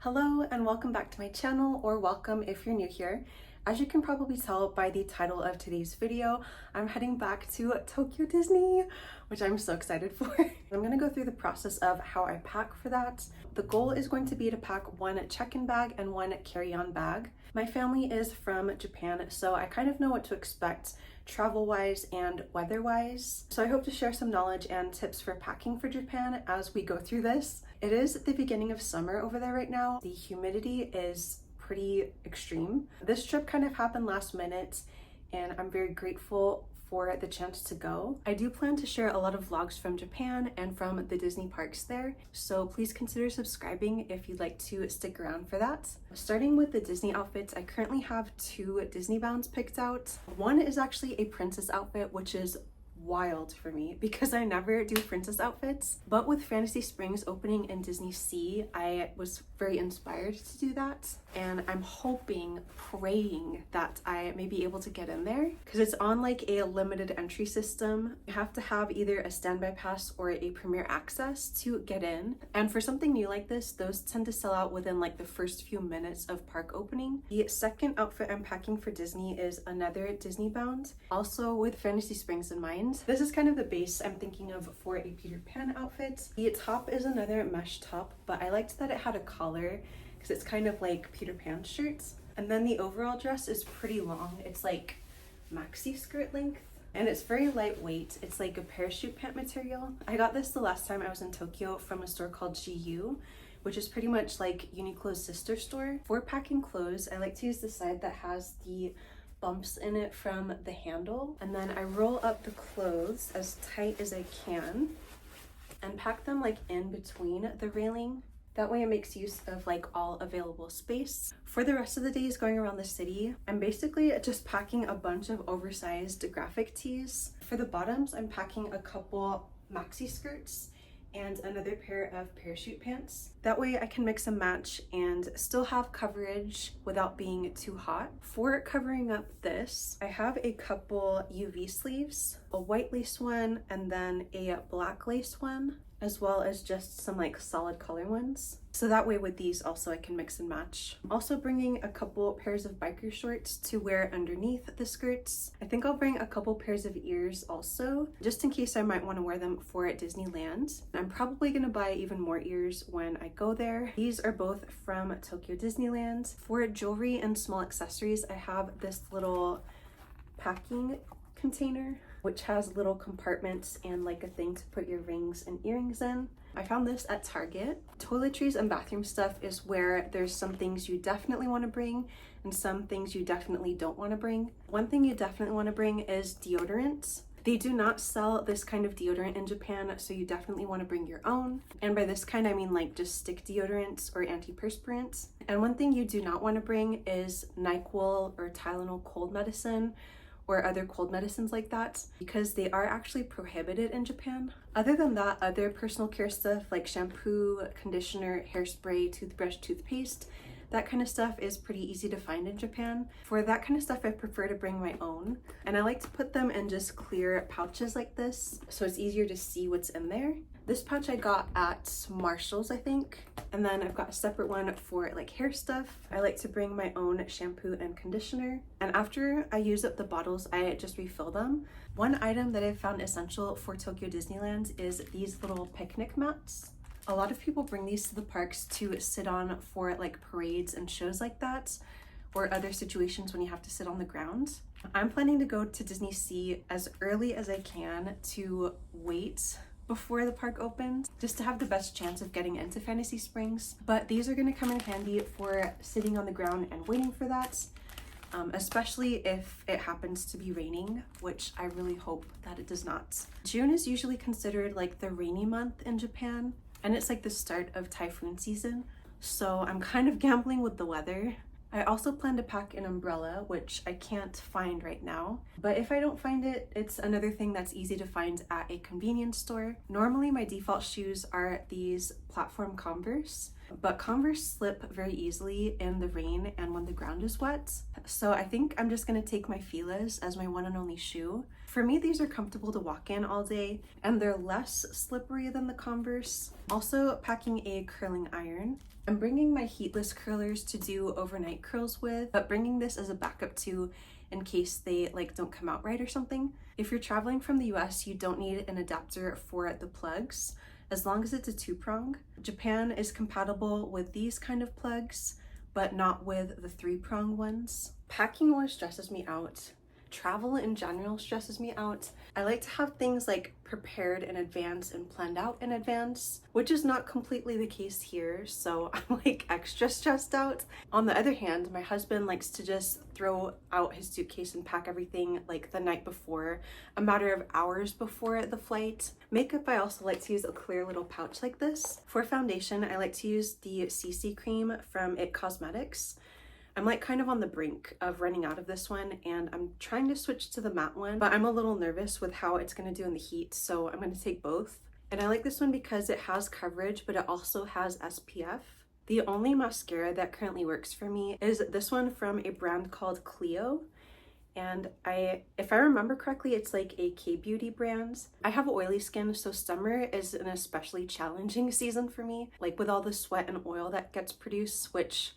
Hello and welcome back to my channel, or welcome if you're new here. As you can probably tell by the title of today's video, I'm heading back to Tokyo Disney, which I'm so excited for. I'm gonna go through the process of how I pack for that. The goal is going to be to pack one check-in bag and one carry-on bag. My family is from Japan, so I kind of know what to expect travel-wise and weather-wise. So I hope to share some knowledge and tips for packing for Japan as we go through this. It is the beginning of summer over there right now. The humidity is pretty extreme. This trip kind of happened last minute and I'm very grateful for the chance to go. I do plan to share a lot of vlogs from Japan and from the Disney parks there, so please consider subscribing if you'd like to stick around for that. Starting with the Disney outfits, I currently have two Disney bounds picked out. One is actually a princess outfit, which is wild for me because I never do princess outfits, but with Fantasy Springs opening in DisneySea, I was very inspired to do that, and I'm hoping, praying that I may be able to get in there because it's on like a limited entry system. You have to have either a standby pass or a premier access to get in, and for something new like this, those tend to sell out within like the first few minutes of park opening. The second outfit I'm packing for Disney is another Disney bound, also with Fantasy Springs in mind. This is kind of the base I'm thinking of for a Peter Pan outfit. The top is another mesh top, but I liked that it had a collar because it's kind of like Peter Pan shirts. And then the overall dress is pretty long. It's like maxi skirt length and it's very lightweight. It's like a parachute pant material. I got this the last time I was in Tokyo from a store called GU, which is pretty much like Uniqlo's sister store. For packing clothes, I like to use the side that has the bumps in it from the handle, and then I roll up the clothes as tight as I can and pack them like in between the railing. That way it makes use of like all available space. For the rest of the days going around the city, I'm basically just packing a bunch of oversized graphic tees. For the bottoms, I'm packing a couple maxi skirts and another pair of parachute pants. That way I can mix and match and still have coverage without being too hot. For covering up this, I have a couple UV sleeves, a white lace one and then a black lace one, as well as just some like solid color ones. So that way with these also I can mix and match. I'm also bringing a couple pairs of biker shorts to wear underneath the skirts. I think I'll bring a couple pairs of ears also, just in case I might want to wear them for Disneyland. I'm probably gonna buy even more ears when I go there. These are both from Tokyo Disneyland. For jewelry and small accessories, I have this little packing container which has little compartments and like a thing to put your rings and earrings in. I found this at Target. Toiletries and bathroom stuff is where there's some things you definitely want to bring and some things you definitely don't want to bring. One thing you definitely want to bring is deodorant. They do not sell this kind of deodorant in Japan, so you definitely want to bring your own. And by this kind, I mean like just stick deodorants or antiperspirants. And one thing you do not want to bring is NyQuil or Tylenol cold medicine or other cold medicines like that, because they are actually prohibited in Japan. Other than that, other personal care stuff like shampoo, conditioner, hairspray, toothbrush, toothpaste, that kind of stuff is pretty easy to find in Japan. For that kind of stuff, I prefer to bring my own, and I like to put them in just clear pouches like this, so it's easier to see what's in there. This pouch I got at Marshall's, I think. And then I've got a separate one for like hair stuff. I like to bring my own shampoo and conditioner. And after I use up the bottles, I just refill them. One item that I've found essential for Tokyo Disneyland is these little picnic mats. A lot of people bring these to the parks to sit on for like parades and shows like that, or other situations when you have to sit on the ground. I'm planning to go to DisneySea as early as I can to wait before the park opens, just to have the best chance of getting into Fantasy Springs. But these are going to come in handy for sitting on the ground and waiting for that, especially if it happens to be raining, which I really hope that it does not. June is usually considered like the rainy month in Japan, and it's like the start of typhoon season, so I'm kind of gambling with the weather. I also plan to pack an umbrella, which I can't find right now. But if I don't find it, it's another thing that's easy to find at a convenience store. Normally my default shoes are these platform Converse, but Converse slip very easily in the rain and when the ground is wet. So I think I'm just gonna take my Fila's as my one and only shoe. For me, these are comfortable to walk in all day and they're less slippery than the Converse. Also packing a curling iron. I'm bringing my heatless curlers to do overnight curls with, but bringing this as a backup too in case they like don't come out right or something. If you're traveling from the US, you don't need an adapter for the plugs as long as it's a 2-prong. Japan is compatible with these kind of plugs, but not with the 3-prong ones. Packing always stresses me out. Travel in general stresses me out. I like to have things like prepared in advance and planned out in advance, which is not completely the case here, so I'm like extra stressed out. On the other hand, my husband likes to just throw out his suitcase and pack everything like the night before, a matter of hours before the flight. Makeup, I also like to use a clear little pouch like this. For foundation, I like to use the CC cream from IT Cosmetics. I'm like kind of on the brink of running out of this one and I'm trying to switch to the matte one, but I'm a little nervous with how it's going to do in the heat, so I'm going to take both. And I like this one because it has coverage, but it also has SPF. The only mascara that currently works for me is this one from a brand called Clio. And if I remember correctly, it's like a K-beauty brand. I have oily skin, so summer is an especially challenging season for me, like with all the sweat and oil that gets produced, which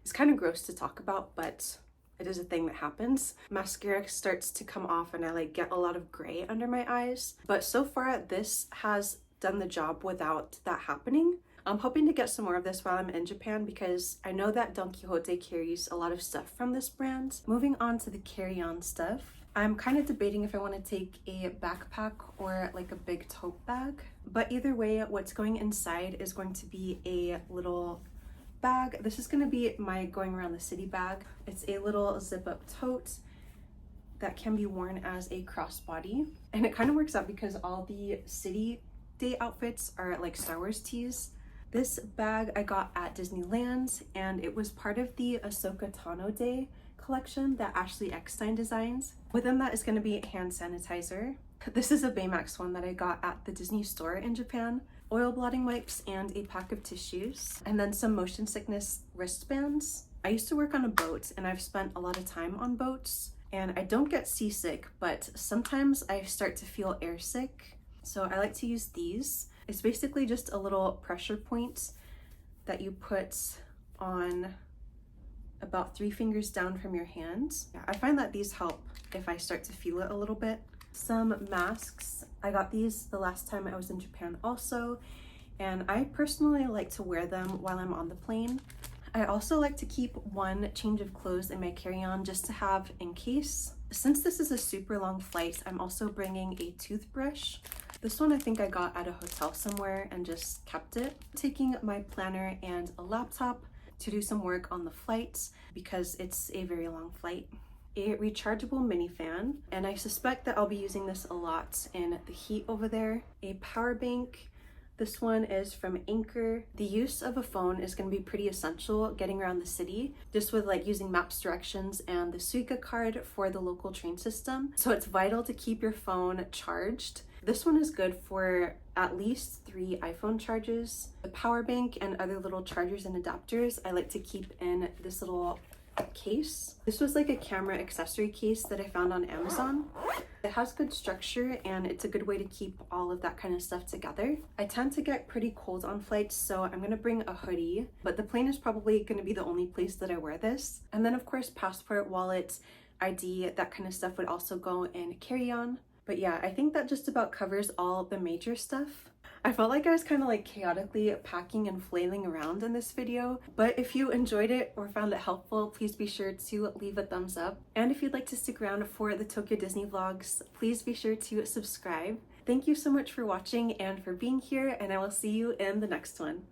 it's kind of gross to talk about, but it is a thing that happens. Mascara starts to come off and I like get a lot of gray under my eyes. But so far this has done the job without that happening. I'm hoping to get some more of this while I'm in Japan because I know that Don Quixote carries a lot of stuff from this brand. Moving on to the carry-on stuff. I'm kind of debating if I want to take a backpack or like a big tote bag. But either way, what's going inside is going to be a little bag. This is going to be my going around the city bag. It's a little zip-up tote that can be worn as a crossbody, and it kind of works out because all the city day outfits are like Star Wars tees. This bag I got at Disneyland and it was part of the Ahsoka Tano Day collection that Ashley Eckstein designs. Within that is going to be hand sanitizer. This is a Baymax one that I got at the Disney store in Japan. Oil blotting wipes and a pack of tissues, and then some motion sickness wristbands. I used to work on a boat and I've spent a lot of time on boats and I don't get seasick, but sometimes I start to feel airsick. So I like to use these. It's basically just a little pressure point that you put on about 3 fingers down from your hands. I find that these help if I start to feel it a little bit. Some masks. I got these the last time I was in Japan also, and I personally like to wear them while I'm on the plane. I also like to keep one change of clothes in my carry-on just to have in case. Since this is a super long flight, I'm also bringing a toothbrush. This one I think I got at a hotel somewhere and just kept it. Taking my planner and a laptop to do some work on the flight because it's a very long flight. A rechargeable mini fan, and I suspect that I'll be using this a lot in the heat over there. A power bank. This one is from Anchor. The use of a phone is going to be pretty essential getting around the city, just with like using maps directions and the Suica card for the local train system. So it's vital to keep your phone charged. This one is good for at least 3 iPhone charges. The power bank and other little chargers and adapters I like to keep in this little case. This was like a camera accessory case that I found on Amazon. It has good structure and it's a good way to keep all of that kind of stuff together. I tend to get pretty cold on flights, so I'm gonna bring a hoodie, but the plane is probably gonna be the only place that I wear this. And then of course passport, wallet, ID, that kind of stuff would also go in carry-on. But yeah, I think that just about covers all the major stuff. I felt like I was kind of like chaotically packing and flailing around in this video, but if you enjoyed it or found it helpful, please be sure to leave a thumbs up. And if you'd like to stick around for the Tokyo Disney vlogs, please be sure to subscribe. Thank you so much for watching and for being here, and I will see you in the next one.